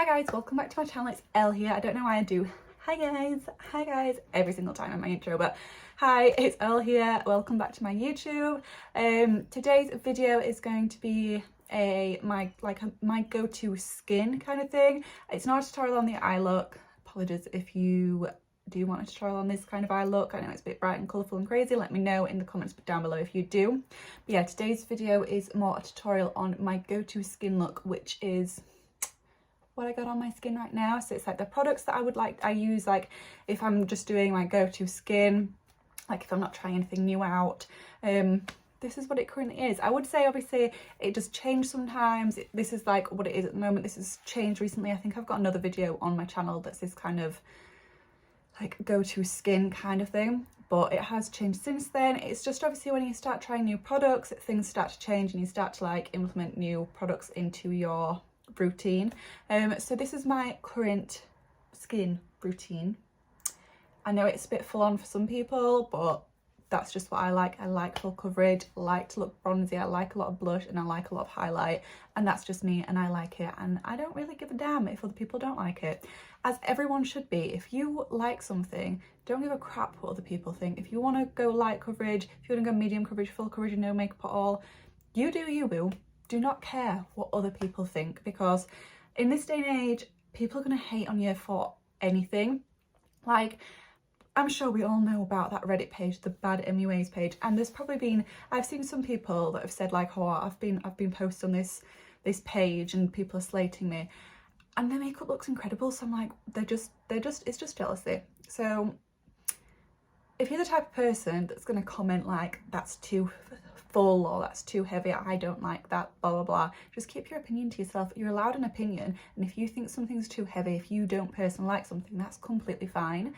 guys, welcome back to my channel. It's Elle here. I don't know why I do hi guys every single time in my intro, but hi, it's Elle here. Welcome back to my YouTube. Today's video is going to be my go-to skin kind of thing. It's not a tutorial on the eye look. Apologies if you do you want a tutorial on this kind of eye look. I know it's a bit bright and colourful and crazy. Let me know in the comments down below if you do. But yeah, today's video is more a tutorial on my go-to skin look, which is what I got on my skin right now. So it's like the products that I use like if I'm just doing my go-to skin, like if I'm not trying anything new out. This is what it currently is. I would say obviously it does change sometimes. This is like what it is at the moment. This has changed recently. I think I've got another video on my channel that's this kind of like go-to skin kind of thing, but it has changed since then. It's just obviously when you start trying new products, things start to change and you start to like implement new products into your routine. So this is my current skin routine. I know it's a bit full on for some people, but that's just what I like. I like full coverage, I like to look bronzy, I like a lot of blush, and I like a lot of highlight, and that's just me and I like it, and I don't really give a damn if other people don't like it, as everyone should be. If you like something, don't give a crap what other people think. If you want to go light coverage, if you want to go medium coverage, full coverage and no makeup at all, you do you, boo. Do not care what other people think, because in this day and age, people are going to hate on you for anything. Like, I'm sure we all know about that Reddit page, the bad MUAs page, and there's probably been, I've seen some people that have said like, oh, I've been posted on this page and people are slating me, and their makeup looks incredible. So I'm like, it's just jealousy. So if you're the type of person that's going to comment like, that's too full or that's too heavy, I don't like that, blah blah blah, just keep your opinion to yourself. You're allowed an opinion, and if you think something's too heavy, if you don't personally like something, that's completely fine.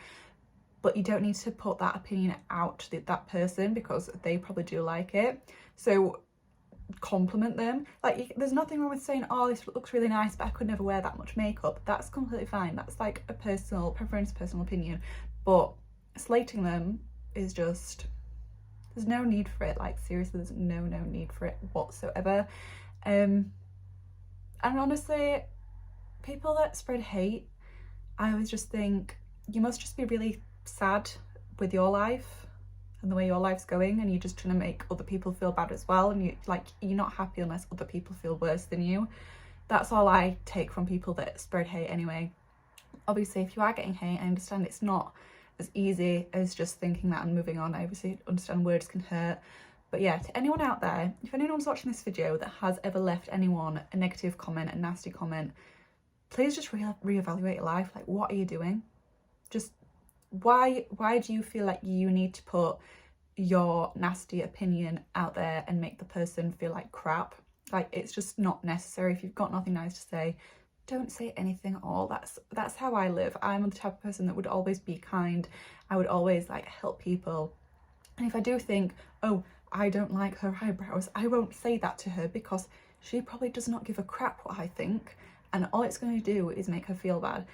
But you don't need to put that opinion out to that person because they probably do like it. So compliment them. Like, there's nothing wrong with saying, oh, this looks really nice, but I could never wear that much makeup. That's completely fine. That's like a personal preference, personal opinion. But slating them is just, there's no need for it. Like, seriously, there's no need for it whatsoever. And honestly, people that spread hate, I always just think you must just be really sad with your life and the way your life's going, and you're just trying to make other people feel bad as well, and you're not happy unless other people feel worse than you. That's all I take from people that spread hate anyway. Obviously, if you are getting hate, I understand it's not as easy as just thinking that and moving on. I obviously understand words can hurt, but yeah, to anyone out there, if anyone's watching this video that has ever left anyone a negative comment, a nasty comment, please just reevaluate your life. Like, what are you doing? Just why do you feel like you need to put your nasty opinion out there and make the person feel like crap? Like, it's just not necessary. If you've got nothing nice to say, don't say anything at all. That's how I live. I'm the type of person that would always be kind. I would always like help people, and if I do think, oh, I don't like her eyebrows, I won't say that to her, because she probably does not give a crap what I think, and all it's going to do is make her feel bad.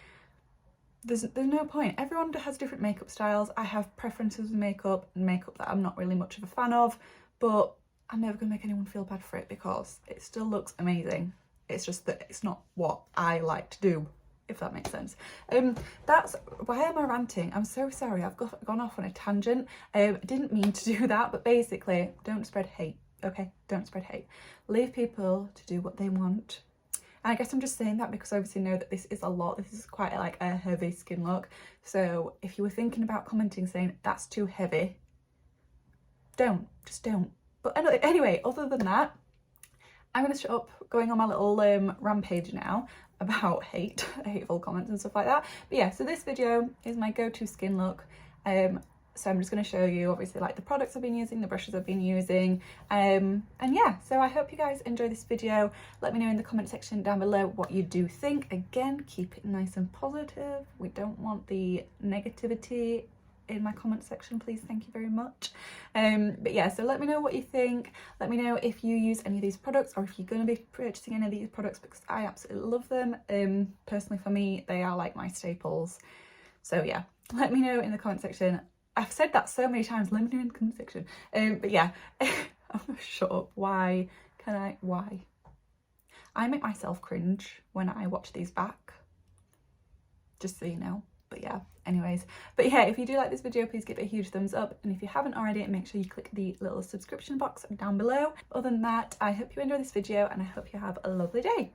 There's no point. Everyone has different makeup styles. I have preferences with makeup and makeup that I'm not really much of a fan of, but I'm never going to make anyone feel bad for it because it still looks amazing. It's just that it's not what I like to do, if that makes sense. That's why am I ranting? I'm so sorry. I've gone off on a tangent. Didn't mean to do that, but basically, don't spread hate. Okay, don't spread hate. Leave people to do what they want. And I guess I'm just saying that because I obviously know that this is a lot. This is quite like a heavy skin look. So if you were thinking about commenting saying that's too heavy, just don't. But anyway, other than that, I'm going to shut up going on my little rampage now about hateful comments and stuff like that. But yeah, so this video is my go-to skin look. So I'm just going to show you obviously like the products I've been using, the brushes I've been using, and yeah, so I hope you guys enjoy this video. Let me know in the comment section down below what you do think. Again, keep it nice and positive. We don't want the negativity in my comment section, please. Thank you very much. But yeah, so let me know what you think. Let me know if you use any of these products or if you're going to be purchasing any of these products, because I absolutely love them. Personally for me, they are like my staples. So yeah, let me know in the comment section. I've said that so many times, let me know in the comment section. But yeah, I'm gonna shut up. Why? I make myself cringe when I watch these back. just so you know. But yeah, anyways, but yeah, if you do like this video, please give it a huge thumbs up, and if you haven't already, make sure you click the little subscription box down below. Other than that, I hope you enjoy this video and I hope you have a lovely day.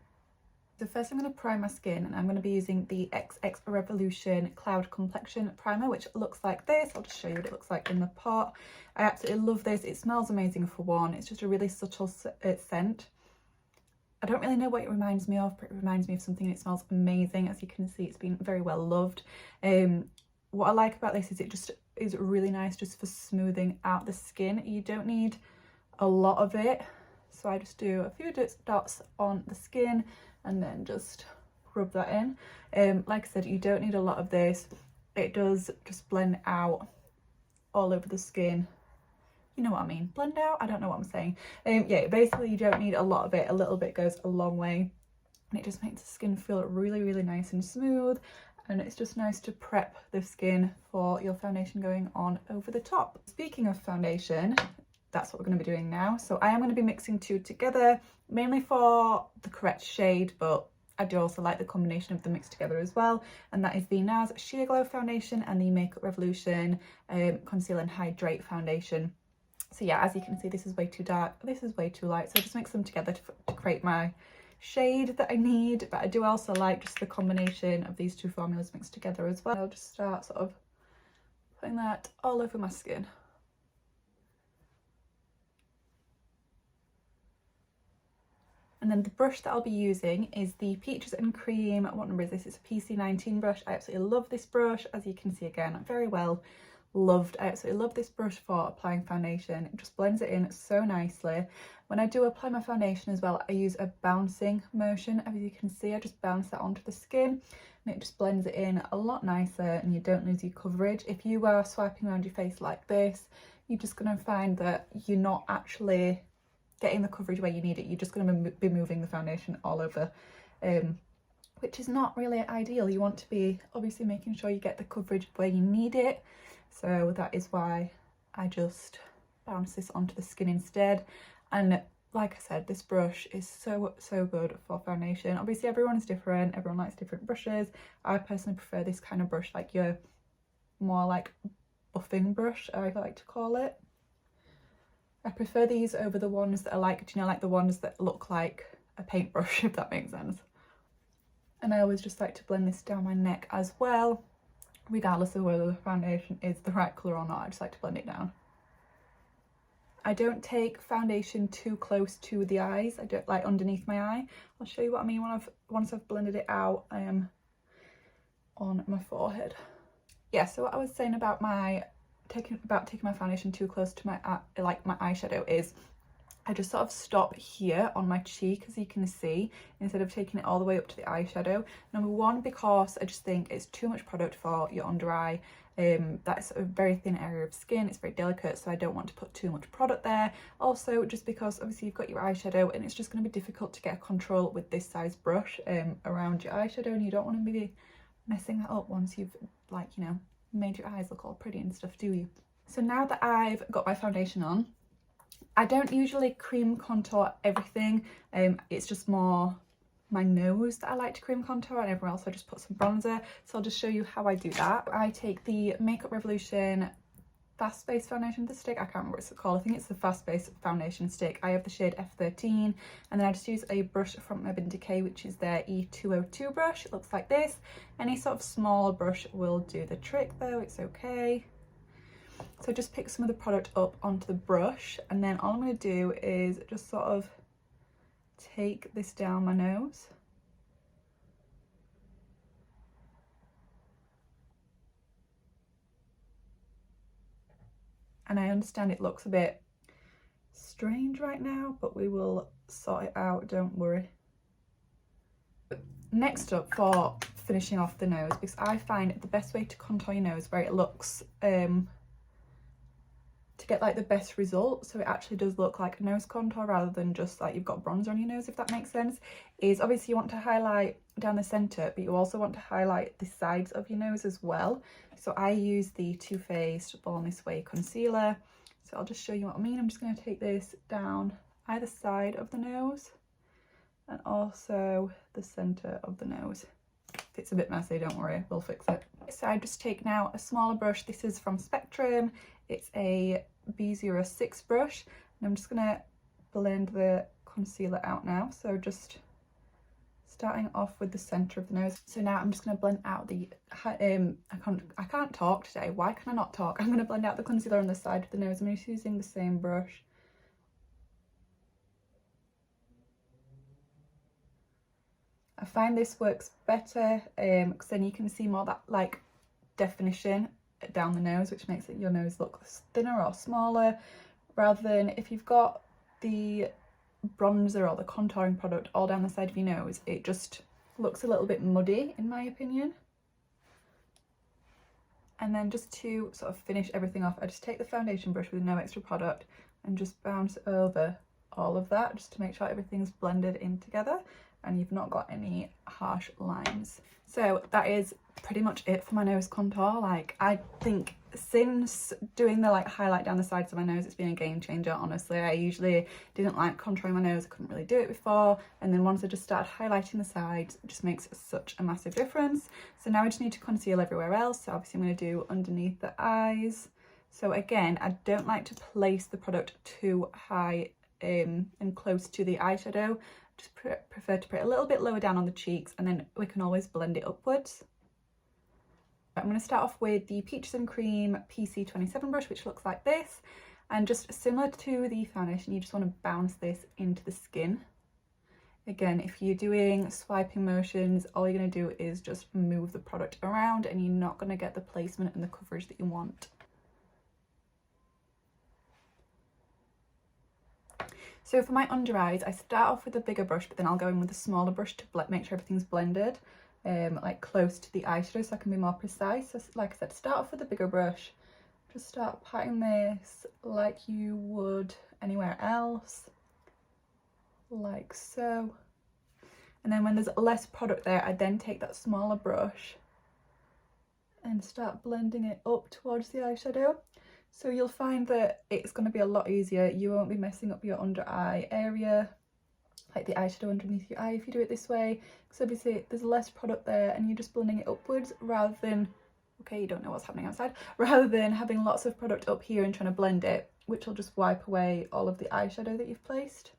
So first I'm going to prime my skin, and I'm going to be using the XX Revolution Cloud Complexion Primer, which looks like this. I'll just show you what it looks like in the pot. I absolutely love this. It smells amazing for one. It's just a really subtle scent. I don't really know what it reminds me of, but it reminds me of something, and it smells amazing. As you can see, it's been very well loved. What I like about this is it just is really nice just for smoothing out the skin. You don't need a lot of it. So I just do a few dots on the skin and then just rub that in. Like I said, you don't need a lot of this. It does just blend out all over the skin. You know what I mean? Blend out? I don't know what I'm saying. Yeah, basically you don't need a lot of it. A little bit goes a long way. And it just makes the skin feel really, really nice and smooth. And it's just nice to prep the skin for your foundation going on over the top. Speaking of foundation, that's what we're going to be doing now. So I am going to be mixing two together, mainly for the correct shade, but I do also like the combination of them mixed together as well. And that is the NARS Sheer Glow foundation and the Makeup Revolution Conceal and Hydrate foundation. So yeah, as you can see, this is way too dark, this is way too light. So I just mix them together to create my shade that I need. But I do also like just the combination of these two formulas mixed together as well. I'll just start sort of putting that all over my skin. And then the brush that I'll be using is the Peaches and Cream, what number is this? It's a PC19 brush. I absolutely love this brush. As you can see, again, very well loved. I absolutely love this brush for applying foundation. It just blends it in so nicely. When I do apply my foundation as well, I use a bouncing motion. As you can see, I just bounce that onto the skin and it just blends it in a lot nicer, and you don't lose your coverage. If you are swiping around your face like this, you're just going to find that you're not actually getting the coverage where you need it. You're just going to be moving the foundation all over, which is not really ideal. You want to be obviously making sure you get the coverage where you need it. So that is why I just bounce this onto the skin instead. And like I said, this brush is so good for foundation. Obviously everyone is different, everyone likes different brushes. I personally prefer this kind of brush, like your more like buffing brush, I like to call it. I prefer these over the ones that are like, do you know, like the ones that look like a paintbrush, if that makes sense. And I always just like to blend this down my neck as well, regardless of whether the foundation is the right colour or not. I just like to blend it down. I don't take foundation too close to the eyes. I don't like underneath my eye. I'll show you what I mean once I've blended it out. I am on my forehead. Yeah, so what I was saying about taking my foundation too close to my eyeshadow is I just sort of stop here on my cheek, as you can see, instead of taking it all the way up to the eyeshadow. Number one, because I just think it's too much product for your under eye. That's a very thin area of skin, it's very delicate, so I don't want to put too much product there. Also, just because obviously you've got your eyeshadow and it's just going to be difficult to get control with this size brush around your eyeshadow, and you don't want to be messing that up once you've, like, you know, made your eyes look all pretty and stuff, do you? So now that I've got my foundation on, I don't usually cream contour everything. It's just more my nose that I like to cream contour, and everywhere else I just put some bronzer. So I'll just show you how I do that. I take the Makeup Revolution Fast Base Foundation stick. I can't remember what it's called. I think it's the Fast Base Foundation stick. I have the shade F13, and then I just use a brush from Vacay, which is their E202 brush. It looks like this. Any sort of small brush will do the trick though, it's okay. So just pick some of the product up onto the brush, and then all I'm going to do is just sort of take this down my nose. And I understand it looks a bit strange right now, but we will sort it out, don't worry. Next up, for finishing off the nose, because I find the best way to contour your nose where it looks to get like the best result, so it actually does look like a nose contour rather than just like you've got bronzer on your nose, if that makes sense, is obviously you want to highlight down the center, but you also want to highlight the sides of your nose as well. So I use the Too Faced Born This Way concealer. So I'll just show you what I mean. I'm just going to take this down either side of the nose and also the center of the nose. it's a bit messy, don't worry, we'll fix it. So I just take now a smaller brush. This is from Spectrum. It's a B06 brush, and I'm just gonna blend the concealer out now. So just starting off with the center of the nose. So now I'm just going to blend out the I can't talk today. Why can I not talk? I'm going to blend out the concealer on the side of the nose. I'm just using the same brush. I find this works better because then you can see more that like definition down the nose, which makes your nose look thinner or smaller, rather than if you've got the bronzer or the contouring product all down the side of your nose, it just looks a little bit muddy in my opinion. And then just to sort of finish everything off, I just take the foundation brush with no extra product and just bounce over all of that just to make sure everything's blended in together and you've not got any harsh lines. So that is pretty much it for my nose contour. Like, I think since doing the like highlight down the sides of my nose, it's been a game changer, honestly. I usually didn't like contouring my nose, I couldn't really do it before, and then once I just started highlighting the sides, it just makes such a massive difference. So now I just need to conceal everywhere else. So obviously I'm going to do underneath the eyes. So again, I don't like to place the product too high and close to the eyeshadow. Just prefer to put it a little bit lower down on the cheeks, and then we can always blend it upwards. I'm going to start off with the Peaches and Cream PC27 brush, which looks like this, and just similar to the foundation, you just want to bounce this into the skin. Again, if you're doing swiping motions, all you're going to do is just move the product around and you're not going to get the placement and the coverage that you want. So for my under eyes, I start off with a bigger brush, but then I'll go in with a smaller brush to make sure everything's blended, like close to the eyeshadow, so I can be more precise. So like I said, start off with a bigger brush, just start patting this like you would anywhere else, like so. And then when there's less product there, I then take that smaller brush and start blending it up towards the eyeshadow. So you'll find that it's going to be a lot easier. You won't be messing up your under eye area, like the eyeshadow underneath your eye, if you do it this way, because obviously there's less product there and you're just blending it upwards rather than, okay, you don't know what's happening outside, rather than having lots of product up here and trying to blend it, which will just wipe away all of the eyeshadow that you've placed.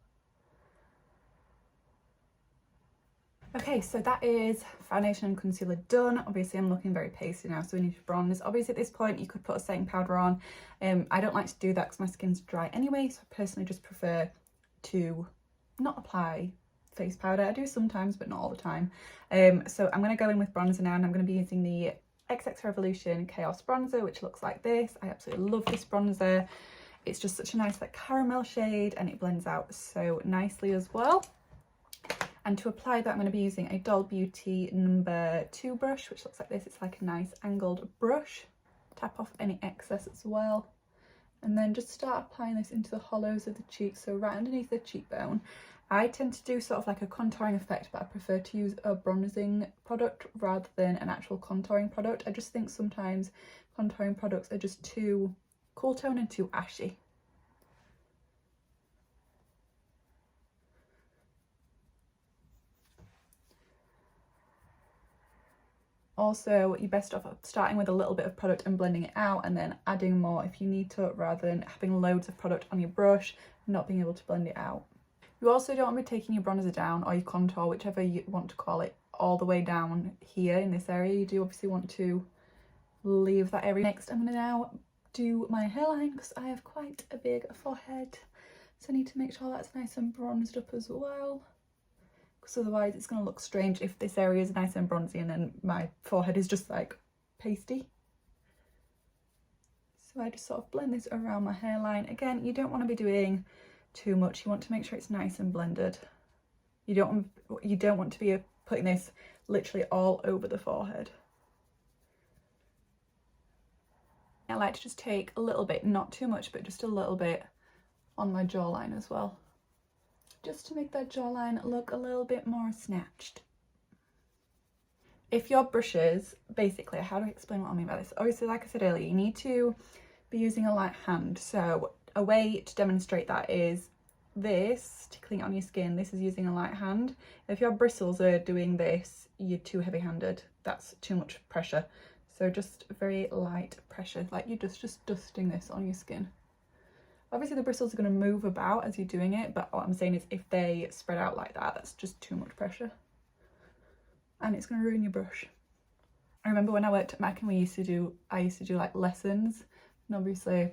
Okay, so that is foundation and concealer done. Obviously I'm looking very pasty now, so we need to bronze. Obviously at this point you could put a setting powder on. I don't like to do that because my skin's dry anyway, so I personally just prefer to not apply face powder. I do sometimes, but not all the time. So I'm going to go in with bronzer now, and I'm going to be using the XX Revolution Chaos Bronzer, which looks like this. I absolutely love this bronzer. It's just such a nice like caramel shade, and it blends out so nicely as well. And to apply that, I'm going to be using a Doll Beauty number 2 brush, which looks like this. It's like a nice angled brush. Tap off any excess as well. And then just start applying this into the hollows of the cheeks, so right underneath the cheekbone. I tend to do sort of like a contouring effect, but I prefer to use a bronzing product rather than an actual contouring product. I just think sometimes contouring products are just too cool tone and too ashy. Also, you're best off starting with a little bit of product and blending it out, and then adding more if you need to, rather than having loads of product on your brush and not being able to blend it out. You also don't want to be taking your bronzer down, or your contour, whichever you want to call it, all the way down here in this area. You do obviously want to leave that area. Next, I'm going to now do my hairline because I have quite a big forehead, so I need to make sure that's nice and bronzed up as well, because otherwise it's going to look strange if this area is nice and bronzy and then my forehead is just like pasty. So I just sort of blend this around my hairline. Again, you don't want to be doing too much. You want to make sure it's nice and blended. You don't want to be putting this literally all over the forehead. I like to just take a little bit, not too much, but just a little bit on my jawline as well, just to make that jawline look a little bit more snatched. If your brushes, basically, how do I explain what I mean by this? Obviously, like I said earlier, you need to be using a light hand. So a way to demonstrate that is this, tickling it on your skin, this is using a light hand. If your bristles are doing this, you're too heavy-handed. That's too much pressure. So just very light pressure, like you're just dusting this on your skin. Obviously the bristles are going to move about as you're doing it, but what I'm saying is if they spread out like that, that's just too much pressure. And it's going to ruin your brush. I remember when I worked at Mac and I used to do like lessons, and obviously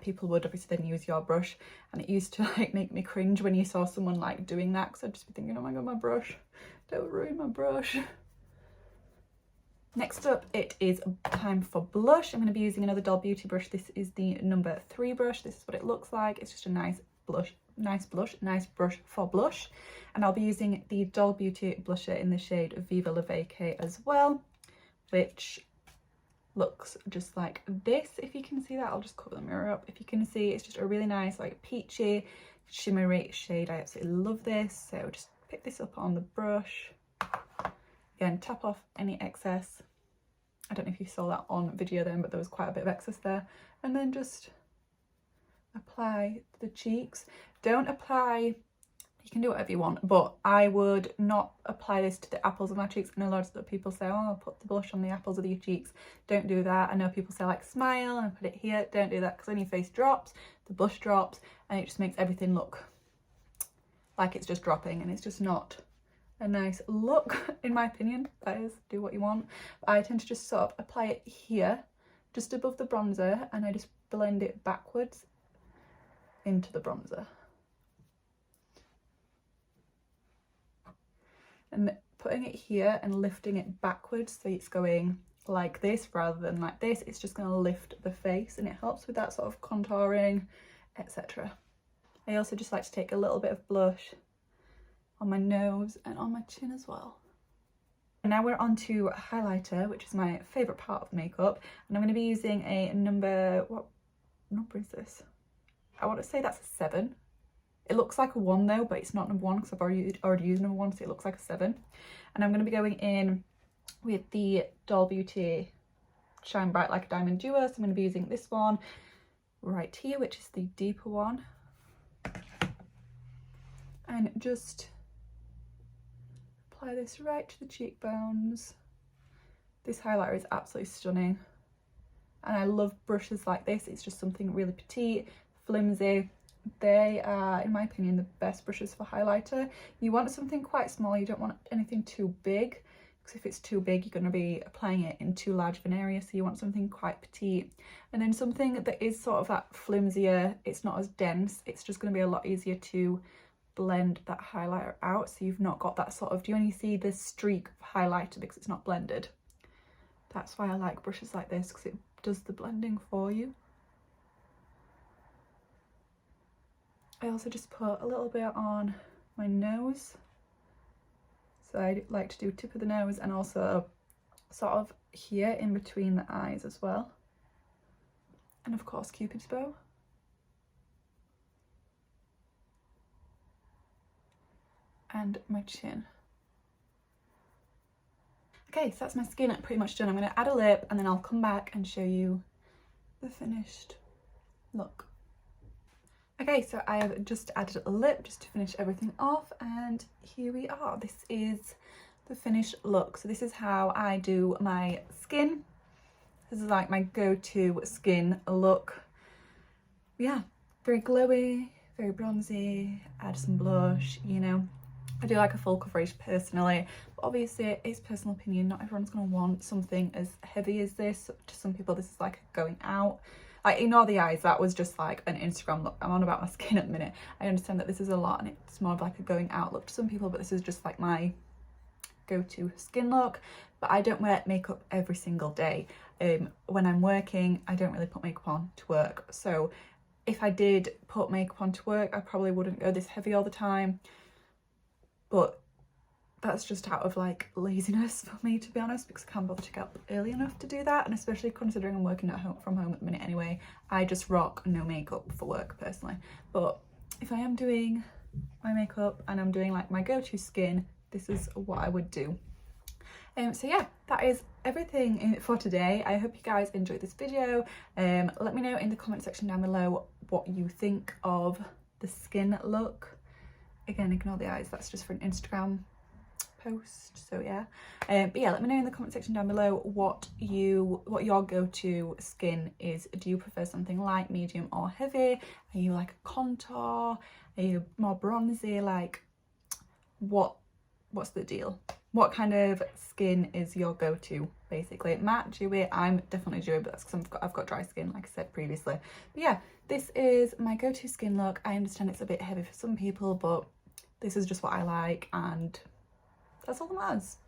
people would obviously then use your brush, and it used to like make me cringe when you saw someone like doing that, because I'd just be thinking, oh my god, my brush, don't ruin my brush. Next up, it is time for blush. I'm going to be using another Doll Beauty brush. This is the number 3 brush. This is what it looks like. It's just a nice brush for blush. And I'll be using the Doll Beauty blusher in the shade Viva Vacay as well, which looks just like this. If you can see that, I'll just cover the mirror up. If you can see, it's just a really nice like peachy shimmery shade. I absolutely love this. So just pick this up on the brush. Again, tap off any excess. I don't know if you saw that on video then, but there was quite a bit of excess there. And then just apply the cheeks. Don't apply, you can do whatever you want, but I would not apply this to the apples of my cheeks. I know lots of people say, oh, I'll put the blush on the apples of your cheeks. Don't do that. I know people say like smile and put it here. Don't do that, because when your face drops, the blush drops, and it just makes everything look like it's just dropping, and it's just not a nice look, in my opinion. That is, do what you want. But I tend to just sort of apply it here, just above the bronzer, and I just blend it backwards into the bronzer. And putting it here and lifting it backwards, so it's going like this rather than like this, it's just going to lift the face, and it helps with that sort of contouring, etc. I also just like to take a little bit of blush on my nose and on my chin as well. And now we're on to highlighter, which is my favourite part of makeup, and I'm going to be using a number, what number is this? I want to say that's a 7. It looks like a 1 though, but it's not number 1 because I've already used number 1, so it looks like a 7. And I'm going to be going in with the Doll Beauty Shine Bright Like a Diamond Duo, so I'm going to be using this one right here, which is the deeper one. And just apply this right to the cheekbones. This highlighter is absolutely stunning, and I love brushes like this. It's just something really petite, flimsy. They are, in my opinion, the best brushes for highlighter. You want something quite small, you don't want anything too big, because if it's too big, you're going to be applying it in too large of an area. So you want something quite petite, and then something that is sort of that flimsier. It's not as dense, it's just going to be a lot easier to blend that highlighter out, so you've not got that sort of, do you only see this streak of highlighter because it's not blended? That's why I like brushes like this, because it does the blending for you. I also just put a little bit on my nose, so I like to do tip of the nose and also sort of here in between the eyes as well, and of course Cupid's bow. And my chin. Okay, so that's my skin pretty much done. I'm going to add a lip, and then I'll come back and show you the finished look. Okay, so I have just added a lip just to finish everything off, and here we are. This is the finished look. So this is how I do my skin. This is like my go-to skin look. Yeah, very glowy, very bronzy, add some blush, you know. I do like a full coverage personally, but obviously it's personal opinion. Not everyone's going to want something as heavy as this. To some people this is like going out. Like, ignore the eyes, that was just like an Instagram look. I'm on about my skin at the minute. I understand that this is a lot and it's more of like a going out look to some people, but this is just like my go-to skin look. But I don't wear makeup every single day. When I'm working, I don't really put makeup on to work. So if I did put makeup on to work, I probably wouldn't go this heavy all the time. But that's just out of like laziness for me, to be honest, because I can't bother to get up early enough to do that. And especially considering I'm working from home at the minute anyway, I just rock no makeup for work personally. But if I am doing my makeup and I'm doing like my go-to skin, this is what I would do. So yeah, that is everything for today. I hope you guys enjoyed this video. Let me know in the comment section down below what you think of the skin look. Again, ignore the eyes, that's just for an Instagram post. So yeah, but yeah, let me know in the comment section down below what your go-to skin is. Do you prefer something light, medium or heavy? Are you like a contour? Are you more bronzy? Like what's the deal? What kind of skin is your go-to, basically? Matte, dewy? I'm definitely dewy, but that's because I've got dry skin, like I said previously. But yeah, this is my go-to skin look. I understand it's a bit heavy for some people, but this is just what I like, and that's all that matters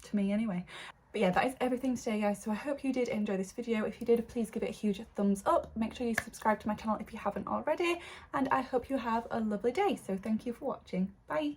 to me anyway. But yeah, that is everything today, guys. So I hope you did enjoy this video. If you did, please give it a huge thumbs up. Make sure you subscribe to my channel if you haven't already, and I hope you have a lovely day. So thank you for watching. Bye.